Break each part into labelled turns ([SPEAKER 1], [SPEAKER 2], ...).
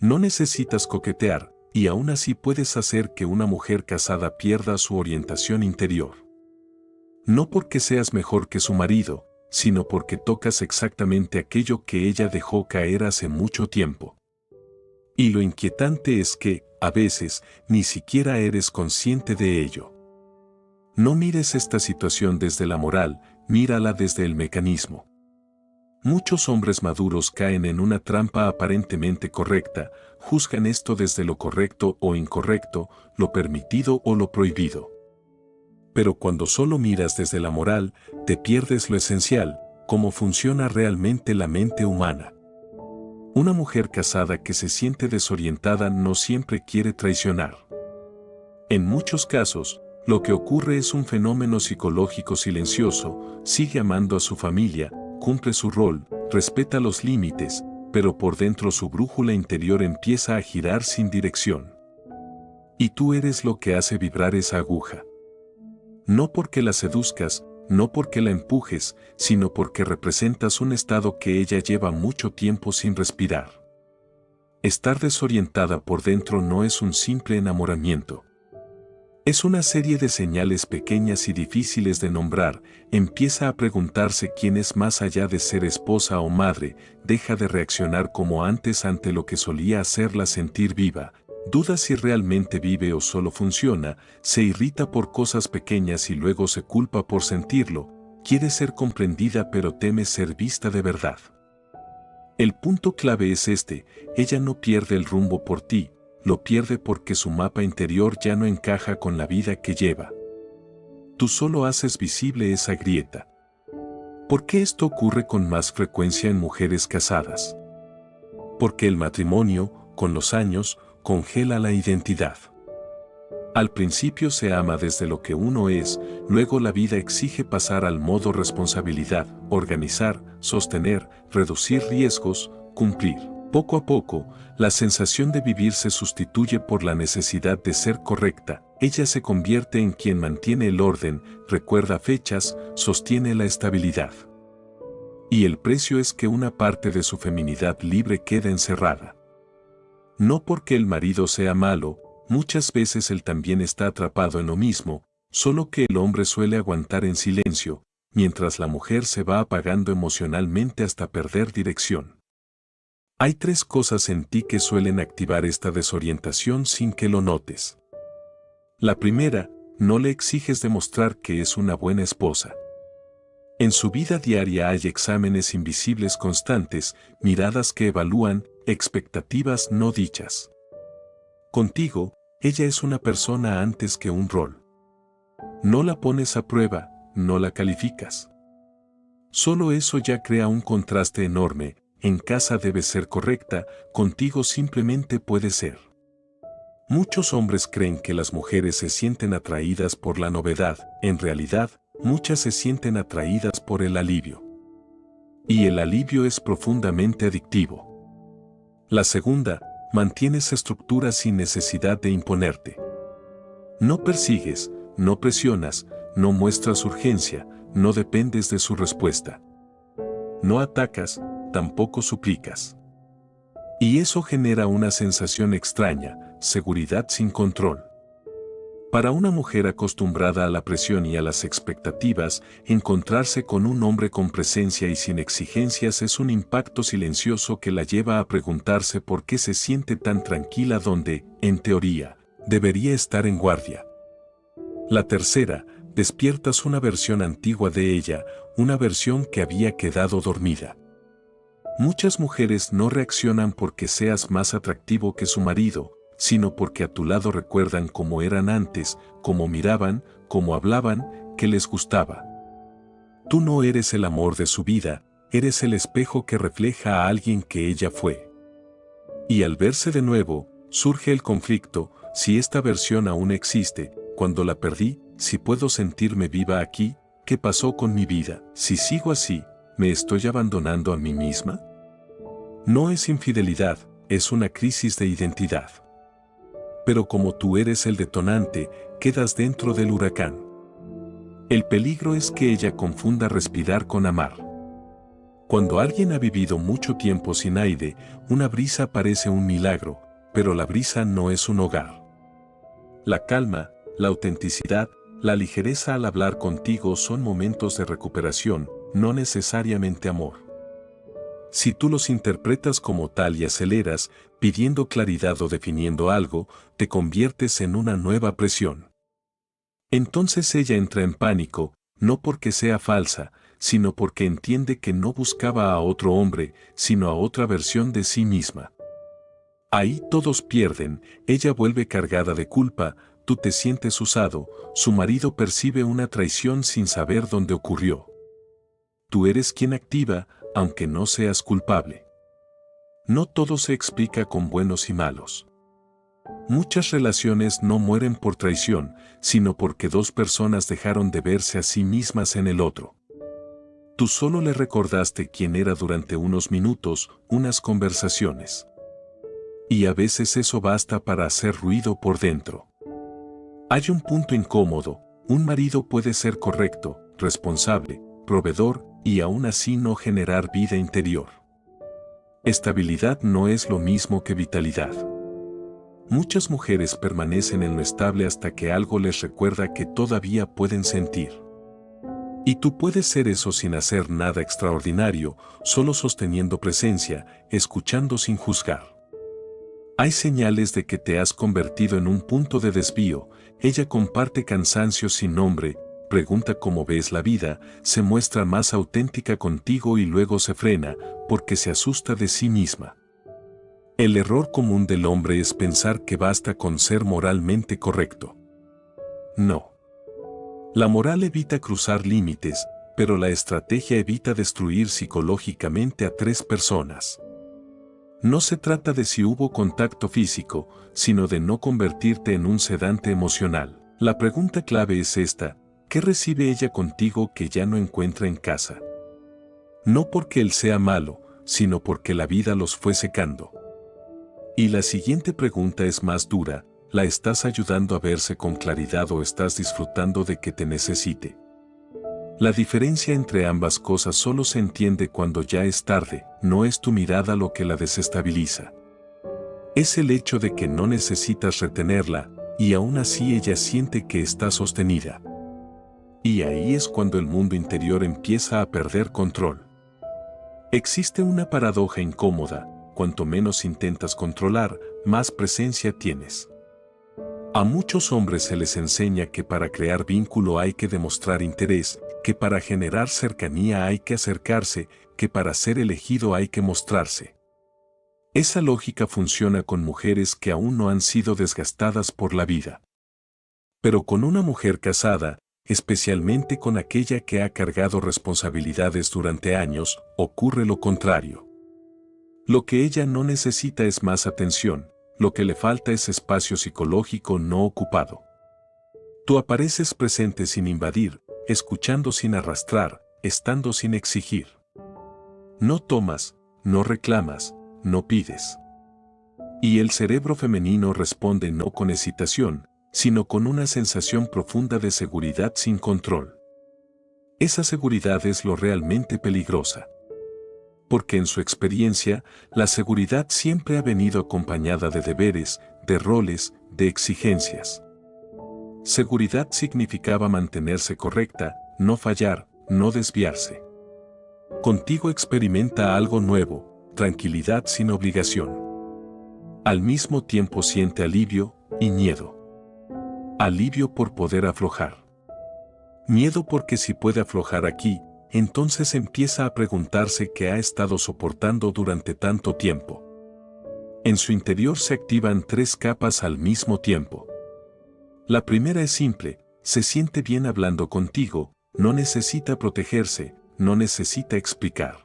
[SPEAKER 1] No necesitas coquetear, y aún así puedes hacer que una mujer casada pierda su orientación interior. No porque seas mejor que su marido, sino porque tocas exactamente aquello que ella dejó caer hace mucho tiempo. Y lo inquietante es que, a veces, ni siquiera eres consciente de ello. No mires esta situación desde la moral, mírala desde el mecanismo. Muchos hombres maduros caen en una trampa aparentemente correcta, juzgan esto desde lo correcto o incorrecto, lo permitido o lo prohibido. Pero cuando solo miras desde la moral, te pierdes lo esencial, cómo funciona realmente la mente humana. Una mujer casada que se siente desorientada no siempre quiere traicionar. En muchos casos, lo que ocurre es un fenómeno psicológico silencioso, sigue amando a su familia, cumple su rol, respeta los límites, pero por dentro su brújula interior empieza a girar sin dirección. Y tú eres lo que hace vibrar esa aguja. No porque la seduzcas, no porque la empujes, sino porque representas un estado que ella lleva mucho tiempo sin respirar. Estar desorientada por dentro no es un simple enamoramiento. Es una serie de señales pequeñas y difíciles de nombrar. Empieza a preguntarse quién es más allá de ser esposa o madre, deja de reaccionar como antes ante lo que solía hacerla sentir viva, duda si realmente vive o solo funciona, se irrita por cosas pequeñas y luego se culpa por sentirlo, quiere ser comprendida pero teme ser vista de verdad. El punto clave es este: ella no pierde el rumbo por ti, lo pierde porque su mapa interior ya no encaja con la vida que lleva. Tú solo haces visible esa grieta. ¿Por qué esto ocurre con más frecuencia en mujeres casadas? Porque el matrimonio, con los años, congela la identidad. Al principio se ama desde lo que uno es, luego la vida exige pasar al modo responsabilidad, organizar, sostener, reducir riesgos, cumplir. Poco a poco, la sensación de vivir se sustituye por la necesidad de ser correcta. Ella se convierte en quien mantiene el orden, recuerda fechas, sostiene la estabilidad. Y el precio es que una parte de su feminidad libre queda encerrada. No porque el marido sea malo, muchas veces él también está atrapado en lo mismo, solo que el hombre suele aguantar en silencio, mientras la mujer se va apagando emocionalmente hasta perder dirección. Hay 3 cosas en ti que suelen activar esta desorientación sin que lo notes. La primera, no le exiges demostrar que es una buena esposa. En su vida diaria hay exámenes invisibles constantes, miradas que evalúan, expectativas no dichas. Contigo, ella es una persona antes que un rol. No la pones a prueba, no la calificas. Solo eso ya crea un contraste enorme. En casa debe ser correcta, contigo simplemente puede ser. Muchos hombres creen que las mujeres se sienten atraídas por la novedad, en realidad, muchas se sienten atraídas por el alivio. Y el alivio es profundamente adictivo. La segunda, mantienes estructuras sin necesidad de imponerte. No persigues, no presionas, no muestras urgencia, no dependes de su respuesta. No atacas, tampoco suplicas. Y eso genera una sensación extraña, seguridad sin control. Para una mujer acostumbrada a la presión y a las expectativas, encontrarse con un hombre con presencia y sin exigencias es un impacto silencioso que la lleva a preguntarse por qué se siente tan tranquila donde, en teoría, debería estar en guardia. La tercera, despiertas una versión antigua de ella, una versión que había quedado dormida. Muchas mujeres no reaccionan porque seas más atractivo que su marido, sino porque a tu lado recuerdan cómo eran antes, cómo miraban, cómo hablaban, qué les gustaba. Tú no eres el amor de su vida, eres el espejo que refleja a alguien que ella fue. Y al verse de nuevo, surge el conflicto: si esta versión aún existe, cuando la perdí, si puedo sentirme viva aquí, ¿qué pasó con mi vida? Si sigo así, ¿me estoy abandonando a mí misma? No es infidelidad, es una crisis de identidad. Pero como tú eres el detonante, quedas dentro del huracán. El peligro es que ella confunda respirar con amar. Cuando alguien ha vivido mucho tiempo sin aire, una brisa parece un milagro, pero la brisa no es un hogar. La calma, la autenticidad, la ligereza al hablar contigo son momentos de recuperación, no necesariamente amor. Si tú los interpretas como tal y aceleras, pidiendo claridad o definiendo algo, te conviertes en una nueva presión. Entonces ella entra en pánico, no porque sea falsa, sino porque entiende que no buscaba a otro hombre, sino a otra versión de sí misma. Ahí todos pierden, ella vuelve cargada de culpa, tú te sientes usado, su marido percibe una traición sin saber dónde ocurrió. Tú eres quien activa, aunque no seas culpable. No todo se explica con buenos y malos. Muchas relaciones no mueren por traición, sino porque dos personas dejaron de verse a sí mismas en el otro. Tú solo le recordaste quién era durante unos minutos, unas conversaciones. Y a veces eso basta para hacer ruido por dentro. Hay un punto incómodo, un marido puede ser correcto, responsable, proveedor, y aún así no generar vida interior. Estabilidad no es lo mismo que vitalidad. Muchas mujeres permanecen en lo estable hasta que algo les recuerda que todavía pueden sentir. Y tú puedes ser eso sin hacer nada extraordinario, solo sosteniendo presencia, escuchando sin juzgar. Hay señales de que te has convertido en un punto de desvío, ella comparte cansancio sin nombre, pregunta cómo ves la vida, se muestra más auténtica contigo y luego se frena, porque se asusta de sí misma. El error común del hombre es pensar que basta con ser moralmente correcto. No. La moral evita cruzar límites, pero la estrategia evita destruir psicológicamente a tres personas. No se trata de si hubo contacto físico, sino de no convertirte en un sedante emocional. La pregunta clave es esta: ¿qué recibe ella contigo que ya no encuentra en casa? No porque él sea malo, sino porque la vida los fue secando. Y la siguiente pregunta es más dura: ¿la estás ayudando a verse con claridad o estás disfrutando de que te necesite? La diferencia entre ambas cosas solo se entiende cuando ya es tarde, no es tu mirada lo que la desestabiliza. Es el hecho de que no necesitas retenerla, y aún así ella siente que está sostenida. Y ahí es cuando el mundo interior empieza a perder control. Existe una paradoja incómoda: cuanto menos intentas controlar, más presencia tienes. A muchos hombres se les enseña que para crear vínculo hay que demostrar interés, que para generar cercanía hay que acercarse, que para ser elegido hay que mostrarse. Esa lógica funciona con mujeres que aún no han sido desgastadas por la vida. Pero con una mujer casada, especialmente con aquella que ha cargado responsabilidades durante años, ocurre lo contrario. Lo que ella no necesita es más atención, lo que le falta es espacio psicológico no ocupado. Tú apareces presente sin invadir, escuchando sin arrastrar, estando sin exigir. No tomas, no reclamas, no pides. Y el cerebro femenino responde no con excitación, sino con una sensación profunda de seguridad sin control. Esa seguridad es lo realmente peligrosa. Porque en su experiencia, la seguridad siempre ha venido acompañada de deberes, de roles, de exigencias. Seguridad significaba mantenerse correcta, no fallar, no desviarse. Contigo experimenta algo nuevo, tranquilidad sin obligación. Al mismo tiempo siente alivio y miedo. Alivio por poder aflojar. Miedo porque si puede aflojar aquí, entonces empieza a preguntarse qué ha estado soportando durante tanto tiempo. En su interior se activan tres capas al mismo tiempo. La primera es simple: se siente bien hablando contigo, no necesita protegerse, no necesita explicar.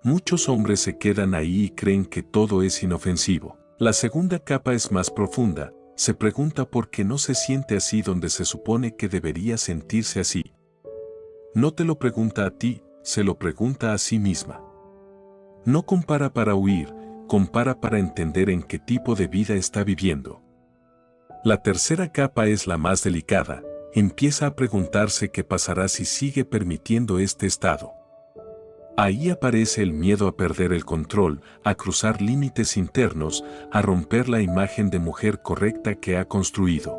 [SPEAKER 1] Muchos hombres se quedan ahí y creen que todo es inofensivo. La segunda capa es más profunda, se pregunta por qué no se siente así donde se supone que debería sentirse así. No te lo pregunta a ti, se lo pregunta a sí misma. No compara para huir, compara para entender en qué tipo de vida está viviendo. La tercera capa es la más delicada, empieza a preguntarse qué pasará si sigue permitiendo este estado. Ahí aparece el miedo a perder el control, a cruzar límites internos, a romper la imagen de mujer correcta que ha construido.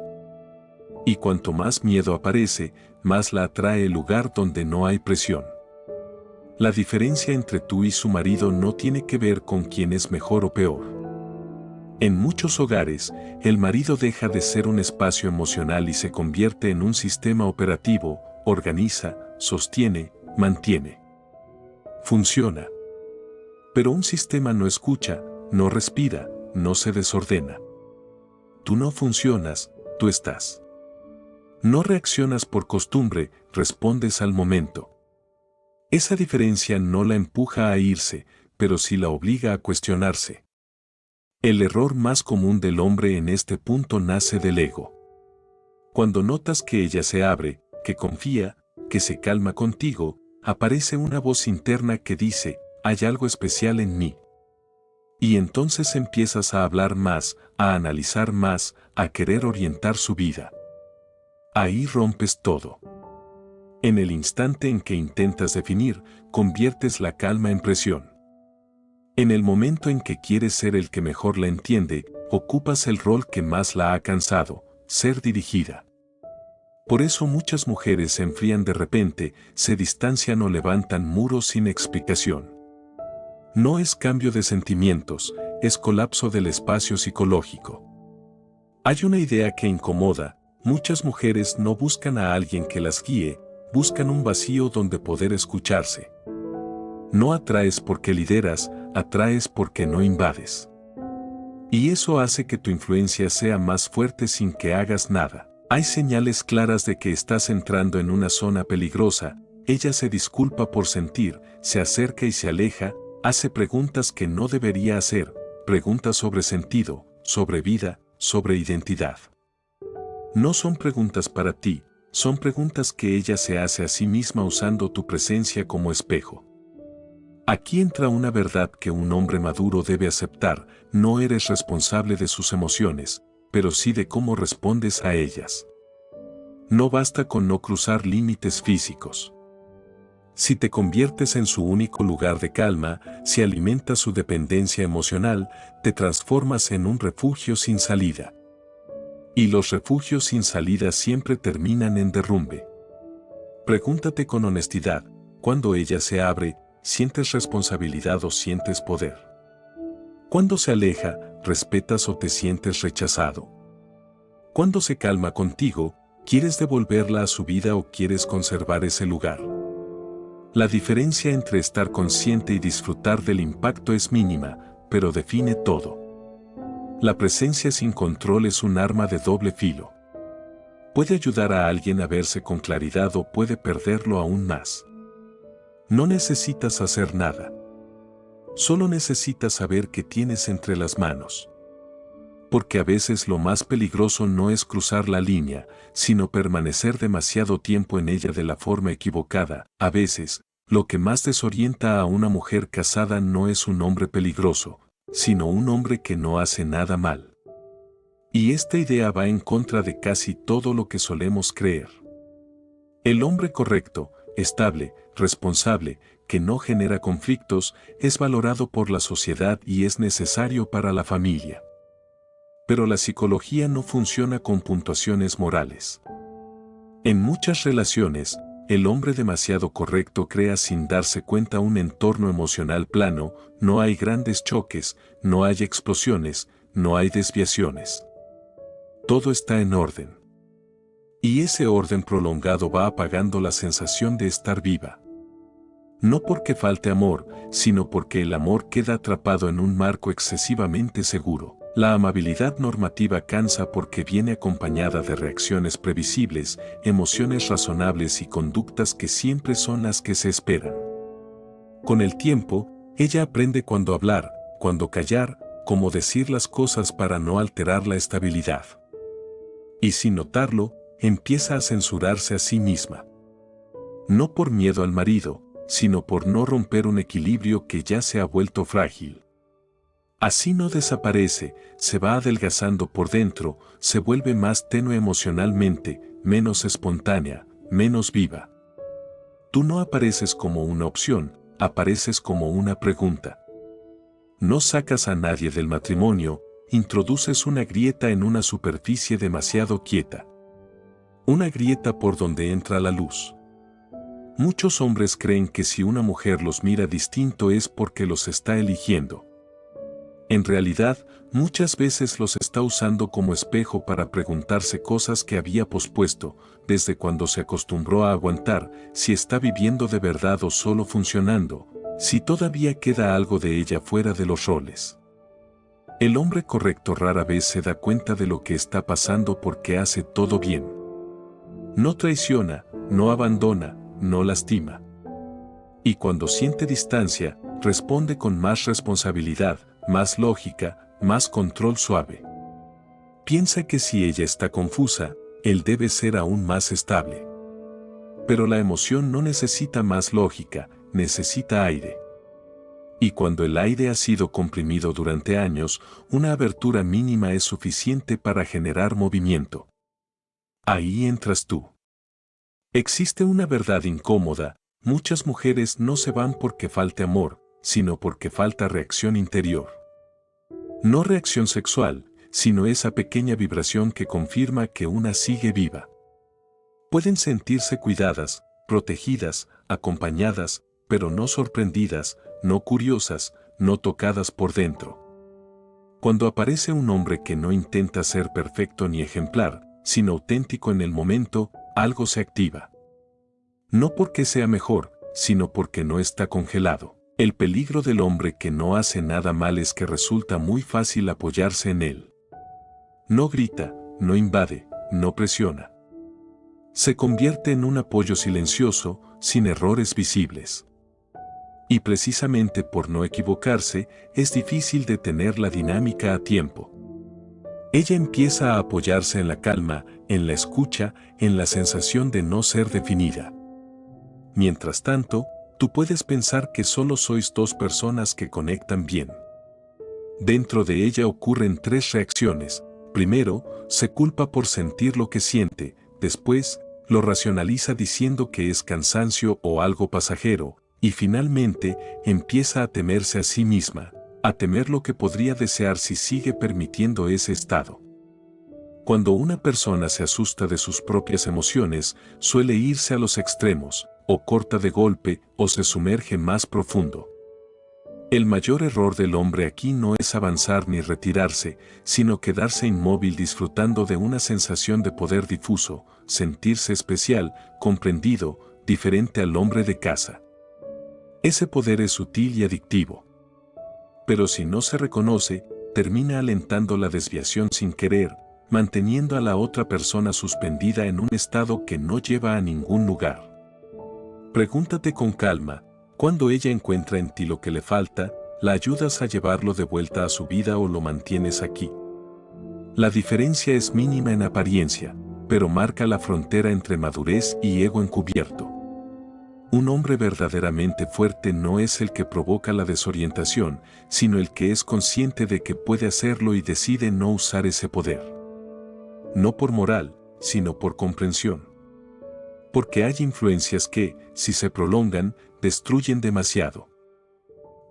[SPEAKER 1] Y cuanto más miedo aparece, más la atrae el lugar donde no hay presión. La diferencia entre tú y su marido no tiene que ver con quién es mejor o peor. En muchos hogares, el marido deja de ser un espacio emocional y se convierte en un sistema operativo, organiza, sostiene, mantiene. Funciona. Pero un sistema no escucha, no respira, no se desordena. Tú no funcionas, tú estás. No reaccionas por costumbre, respondes al momento. Esa diferencia no la empuja a irse, pero sí la obliga a cuestionarse. El error más común del hombre en este punto nace del ego. Cuando notas que ella se abre, que confía, que se calma contigo, aparece una voz interna que dice, hay algo especial en mí. Y entonces empiezas a hablar más, a analizar más, a querer orientar su vida. Ahí rompes todo. En el instante en que intentas definir, conviertes la calma en presión. En el momento en que quieres ser el que mejor la entiende, ocupas el rol que más la ha cansado, ser dirigida. Por eso muchas mujeres se enfrían de repente, se distancian o levantan muros sin explicación. No es cambio de sentimientos, es colapso del espacio psicológico. Hay una idea que incomoda, muchas mujeres no buscan a alguien que las guíe, buscan un vacío donde poder escucharse. No atraes porque lideras, atraes porque no invades. Y eso hace que tu influencia sea más fuerte sin que hagas nada. Hay señales claras de que estás entrando en una zona peligrosa, ella se disculpa por sentir, se acerca y se aleja, hace preguntas que no debería hacer, preguntas sobre sentido, sobre vida, sobre identidad. No son preguntas para ti, son preguntas que ella se hace a sí misma usando tu presencia como espejo. Aquí entra una verdad que un hombre maduro debe aceptar, no eres responsable de sus emociones, pero sí de cómo respondes a ellas. No basta con no cruzar límites físicos. Si te conviertes en su único lugar de calma, si alimentas su dependencia emocional, te transformas en un refugio sin salida. Y los refugios sin salida siempre terminan en derrumbe. Pregúntate con honestidad, cuando ella se abre, ¿sientes responsabilidad o sientes poder? Cuando se aleja, ¿respetas o te sientes rechazado? Cuando se calma contigo, ¿quieres devolverla a su vida o quieres conservar ese lugar? La diferencia entre estar consciente y disfrutar del impacto es mínima, pero define todo. La presencia sin control es un arma de doble filo. Puede ayudar a alguien a verse con claridad o puede perderlo aún más. No necesitas hacer nada. Solo necesitas saber qué tienes entre las manos. Porque a veces lo más peligroso no es cruzar la línea, sino permanecer demasiado tiempo en ella de la forma equivocada. A veces, lo que más desorienta a una mujer casada no es un hombre peligroso, sino un hombre que no hace nada mal. Y esta idea va en contra de casi todo lo que solemos creer. El hombre correcto, estable, responsable, que no genera conflictos, es valorado por la sociedad y es necesario para la familia. Pero la psicología no funciona con puntuaciones morales. En muchas relaciones, el hombre demasiado correcto crea sin darse cuenta un entorno emocional plano, no hay grandes choques, no hay explosiones, no hay desviaciones. Todo está en orden. Y ese orden prolongado va apagando la sensación de estar viva. No porque falte amor, sino porque el amor queda atrapado en un marco excesivamente seguro. La amabilidad normativa cansa porque viene acompañada de reacciones previsibles, emociones razonables y conductas que siempre son las que se esperan. Con el tiempo, ella aprende cuándo hablar, cuándo callar, cómo decir las cosas para no alterar la estabilidad. Y sin notarlo, empieza a censurarse a sí misma. No por miedo al marido, sino por no romper un equilibrio que ya se ha vuelto frágil. Así no desaparece, se va adelgazando por dentro, se vuelve más tenue emocionalmente, menos espontánea, menos viva. Tú no apareces como una opción, apareces como una pregunta. No sacas a nadie del matrimonio, introduces una grieta en una superficie demasiado quieta. Una grieta por donde entra la luz. Muchos hombres creen que si una mujer los mira distinto es porque los está eligiendo. En realidad, muchas veces los está usando como espejo para preguntarse cosas que había pospuesto, desde cuando se acostumbró a aguantar, si está viviendo de verdad o solo funcionando, si todavía queda algo de ella fuera de los roles. El hombre correcto rara vez se da cuenta de lo que está pasando porque hace todo bien. No traiciona, no abandona, no lastima. Y cuando siente distancia, responde con más responsabilidad, más lógica, más control suave. Piensa que si ella está confusa, él debe ser aún más estable. Pero la emoción no necesita más lógica, necesita aire. Y cuando el aire ha sido comprimido durante años, una abertura mínima es suficiente para generar movimiento. Ahí entras tú. Existe una verdad incómoda: muchas mujeres no se van porque falte amor, sino porque falta reacción interior. No reacción sexual, sino esa pequeña vibración que confirma que una sigue viva. Pueden sentirse cuidadas, protegidas, acompañadas, pero no sorprendidas, no curiosas, no tocadas por dentro. Cuando aparece un hombre que no intenta ser perfecto ni ejemplar, sino auténtico en el momento, algo se activa. No porque sea mejor, sino porque no está congelado. El peligro del hombre que no hace nada mal es que resulta muy fácil apoyarse en él. No grita, no invade, no presiona. Se convierte en un apoyo silencioso, sin errores visibles. Y precisamente por no equivocarse, es difícil detener la dinámica a tiempo. Ella empieza a apoyarse en la calma, en la escucha, en la sensación de no ser definida. Mientras tanto, tú puedes pensar que solo sois dos personas que conectan bien. Dentro de ella ocurren tres reacciones. Primero, se culpa por sentir lo que siente, después, lo racionaliza diciendo que es cansancio o algo pasajero, y finalmente, empieza a temerse a sí misma, a temer lo que podría desear si sigue permitiendo ese estado. Cuando una persona se asusta de sus propias emociones, suele irse a los extremos, o corta de golpe, o se sumerge más profundo. El mayor error del hombre aquí no es avanzar ni retirarse, sino quedarse inmóvil disfrutando de una sensación de poder difuso, sentirse especial, comprendido, diferente al hombre de casa. Ese poder es sutil y adictivo. Pero si no se reconoce, termina alentando la desviación sin querer, manteniendo a la otra persona suspendida en un estado que no lleva a ningún lugar. Pregúntate con calma: cuando ella encuentra en ti lo que le falta, ¿la ayudas a llevarlo de vuelta a su vida o lo mantienes aquí? La diferencia es mínima en apariencia, pero marca la frontera entre madurez y ego encubierto. Un hombre verdaderamente fuerte no es el que provoca la desorientación, sino el que es consciente de que puede hacerlo y decide no usar ese poder. No por moral, sino por comprensión. Porque hay influencias que, si se prolongan, destruyen demasiado.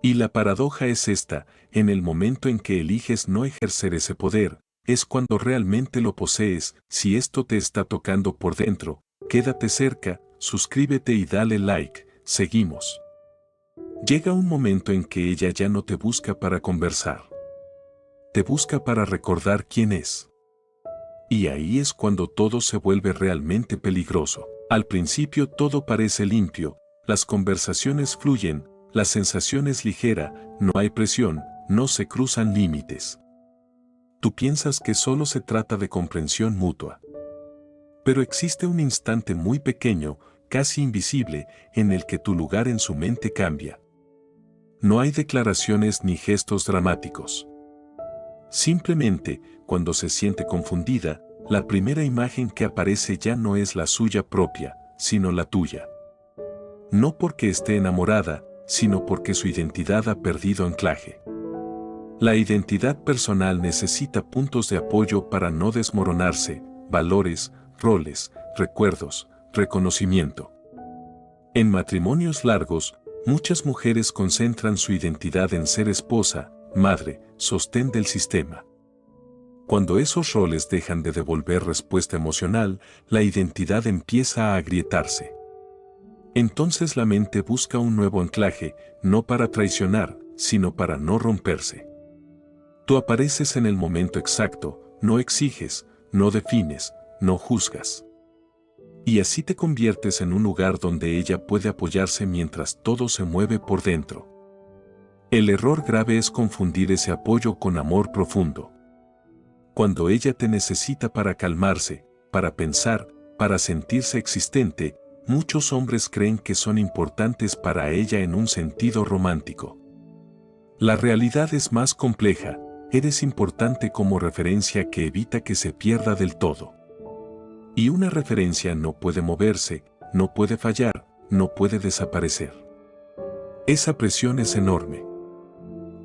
[SPEAKER 1] Y la paradoja es esta: en el momento en que eliges no ejercer ese poder, es cuando realmente lo posees. Si esto te está tocando por dentro, quédate cerca, suscríbete y dale like, seguimos. Llega un momento en que ella ya no te busca para conversar. Te busca para recordar quién es. Y ahí es cuando todo se vuelve realmente peligroso. Al principio todo parece limpio, las conversaciones fluyen, la sensación es ligera, no hay presión, no se cruzan límites. Tú piensas que solo se trata de comprensión mutua. Pero existe un instante muy pequeño, casi invisible, en el que tu lugar en su mente cambia. No hay declaraciones ni gestos dramáticos. Simplemente, cuando se siente confundida, la primera imagen que aparece ya no es la suya propia, sino la tuya. No porque esté enamorada, sino porque su identidad ha perdido anclaje. La identidad personal necesita puntos de apoyo para no desmoronarse: valores, roles, recuerdos, reconocimiento. En matrimonios largos, Muchas mujeres concentran su identidad en ser esposa, madre, sostén del sistema. Cuando esos roles dejan de devolver respuesta emocional, la identidad empieza a agrietarse. Entonces la mente busca un nuevo anclaje, no para traicionar, sino para no romperse. Tú apareces en el momento exacto, no exiges, no defines, no juzgas. Y así te conviertes en un lugar donde ella puede apoyarse mientras todo se mueve por dentro. El error grave es confundir ese apoyo con amor profundo. Cuando ella te necesita para calmarse, para pensar, para sentirse existente, muchos hombres creen que son importantes para ella en un sentido romántico. La realidad es más compleja, eres importante como referencia que evita que se pierda del todo. Y una referencia no puede moverse, no puede fallar, no puede desaparecer. Esa presión es enorme.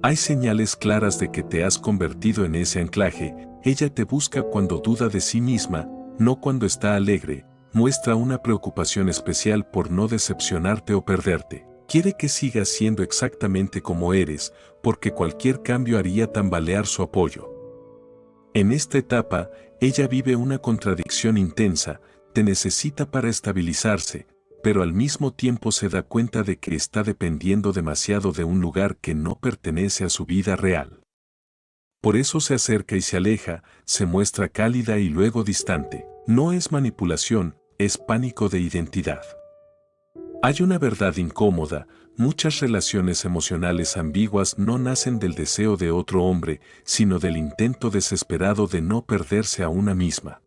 [SPEAKER 1] Hay señales claras de que te has convertido en ese anclaje. Ella te busca cuando duda de sí misma, no cuando está alegre, muestra una preocupación especial por no decepcionarte o perderte. Quiere que sigas siendo exactamente como eres, porque cualquier cambio haría tambalear su apoyo. En esta etapa, ella vive una contradicción intensa, te necesita para estabilizarse, pero al mismo tiempo se da cuenta de que está dependiendo demasiado de un lugar que no pertenece a su vida real. Por eso se acerca y se aleja, se muestra cálida y luego distante. No es manipulación, es pánico de identidad. Hay una verdad incómoda, muchas relaciones emocionales ambiguas no nacen del deseo de otro hombre, sino del intento desesperado de no perderse a una misma.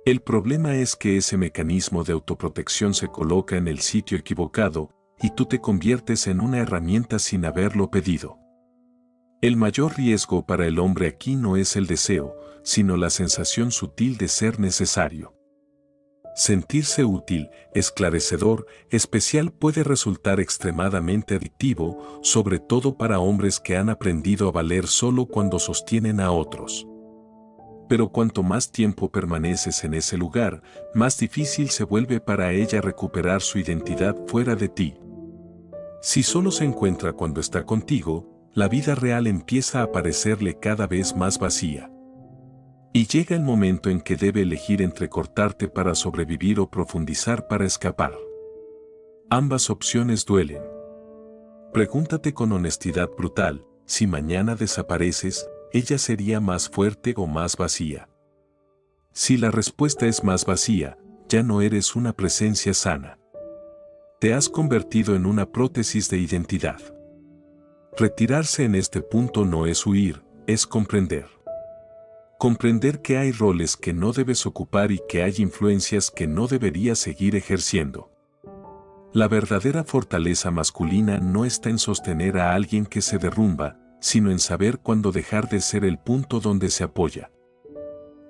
[SPEAKER 1] El problema es que ese mecanismo de autoprotección se coloca en el sitio equivocado, y tú te conviertes en una herramienta sin haberlo pedido. El mayor riesgo para el hombre aquí no es el deseo, sino la sensación sutil de ser necesario. Sentirse útil, esclarecedor, especial puede resultar extremadamente adictivo, sobre todo para hombres que han aprendido a valer solo cuando sostienen a otros. Pero cuanto más tiempo permaneces en ese lugar, más difícil se vuelve para ella recuperar su identidad fuera de ti. Si solo se encuentra cuando está contigo, la vida real empieza a parecerle cada vez más vacía. Y llega el momento en que debe elegir entre cortarte para sobrevivir o profundizar para escapar. Ambas opciones duelen. Pregúntate con honestidad brutal, si mañana desapareces, ¿ella sería más fuerte o más vacía? Si la respuesta es más vacía, ya no eres una presencia sana. Te has convertido en una prótesis de identidad. Retirarse en este punto no es huir, es comprender. Comprender que hay roles que no debes ocupar y que hay influencias que no deberías seguir ejerciendo. La verdadera fortaleza masculina no está en sostener a alguien que se derrumba, sino en saber cuándo dejar de ser el punto donde se apoya.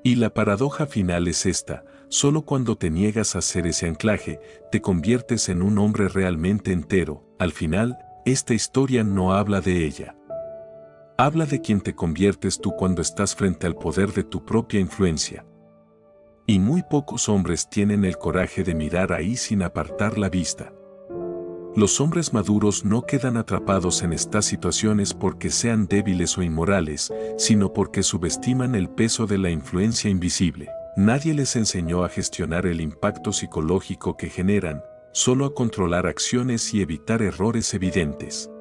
[SPEAKER 1] Y la paradoja final es esta: solo cuando te niegas a ser ese anclaje, te conviertes en un hombre realmente entero. Al final, esta historia no habla de ella. Habla de quien te conviertes tú cuando estás frente al poder de tu propia influencia. Y muy pocos hombres tienen el coraje de mirar ahí sin apartar la vista. Los hombres maduros no quedan atrapados en estas situaciones porque sean débiles o inmorales, sino porque subestiman el peso de la influencia invisible. Nadie les enseñó a gestionar el impacto psicológico que generan, solo a controlar acciones y evitar errores evidentes.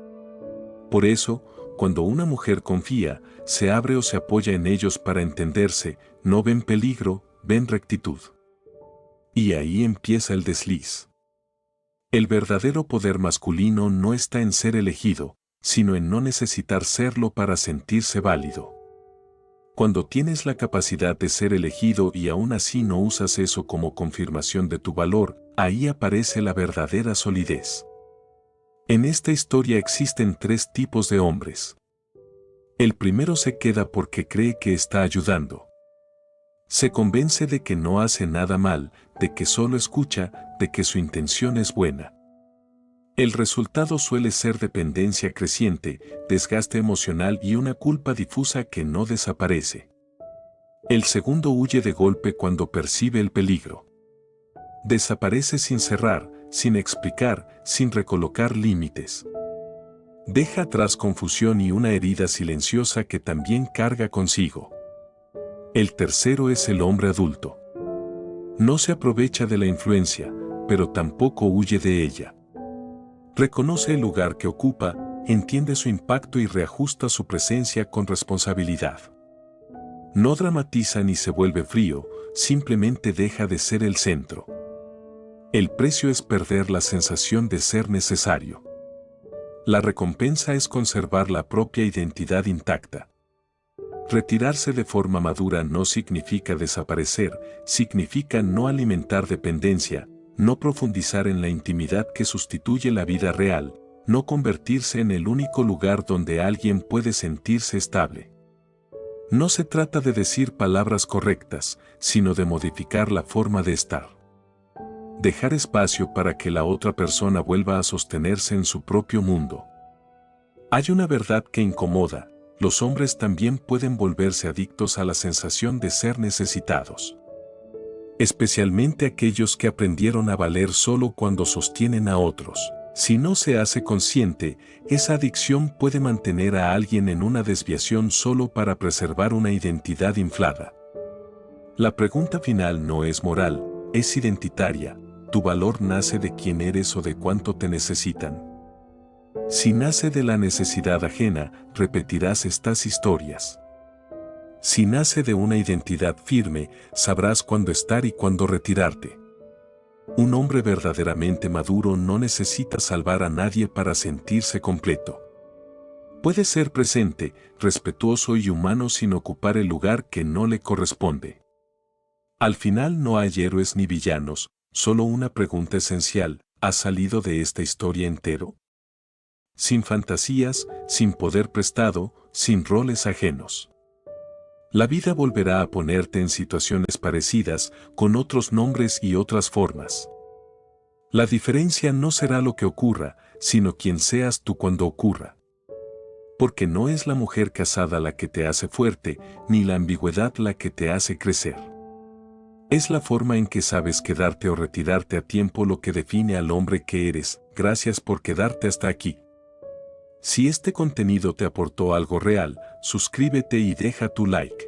[SPEAKER 1] Por eso, cuando una mujer confía, se abre o se apoya en ellos para entenderse, no ven peligro, ven rectitud. Y ahí empieza el desliz. El verdadero poder masculino no está en ser elegido, sino en no necesitar serlo para sentirse válido. Cuando tienes la capacidad de ser elegido y aún así no usas eso como confirmación de tu valor, ahí aparece la verdadera solidez. En esta historia existen tres tipos de hombres. El primero se queda porque cree que está ayudando. Se convence de que no hace nada mal, de que solo escucha, de que su intención es buena. El resultado suele ser dependencia creciente, desgaste emocional y una culpa difusa que no desaparece. El segundo huye de golpe cuando percibe el peligro. Desaparece sin cerrar, sin explicar, sin recolocar límites. Deja atrás confusión y una herida silenciosa que también carga consigo. El tercero es el hombre adulto. No se aprovecha de la influencia, pero tampoco huye de ella. Reconoce el lugar que ocupa, entiende su impacto y reajusta su presencia con responsabilidad. No dramatiza ni se vuelve frío, simplemente deja de ser el centro. El precio es perder la sensación de ser necesario. La recompensa es conservar la propia identidad intacta. Retirarse de forma madura no significa desaparecer, significa no alimentar dependencia, no profundizar en la intimidad que sustituye la vida real, no convertirse en el único lugar donde alguien puede sentirse estable. No se trata de decir palabras correctas, sino de modificar la forma de estar. Dejar espacio para que la otra persona vuelva a sostenerse en su propio mundo. Hay una verdad que incomoda: los hombres también pueden volverse adictos a la sensación de ser necesitados. Especialmente aquellos que aprendieron a valer solo cuando sostienen a otros. Si no se hace consciente, esa adicción puede mantener a alguien en una desviación solo para preservar una identidad inflada. La pregunta final no es moral, es identitaria. ¿Tu valor nace de quién eres o de cuánto te necesitan? Si nace de la necesidad ajena, repetirás estas historias. Si nace de una identidad firme, sabrás cuándo estar y cuándo retirarte. Un hombre verdaderamente maduro no necesita salvar a nadie para sentirse completo. Puede ser presente, respetuoso y humano sin ocupar el lugar que no le corresponde. Al final no hay héroes ni villanos, solo una pregunta esencial: ¿has salido de esta historia entero? Sin fantasías, sin poder prestado, sin roles ajenos. La vida volverá a ponerte en situaciones parecidas, con otros nombres y otras formas. La diferencia no será lo que ocurra, sino quién seas tú cuando ocurra. Porque no es la mujer casada la que te hace fuerte, ni la ambigüedad la que te hace crecer. Es la forma en que sabes quedarte o retirarte a tiempo lo que define al hombre que eres. Gracias por quedarte hasta aquí. Si este contenido te aportó algo real, suscríbete y deja tu like.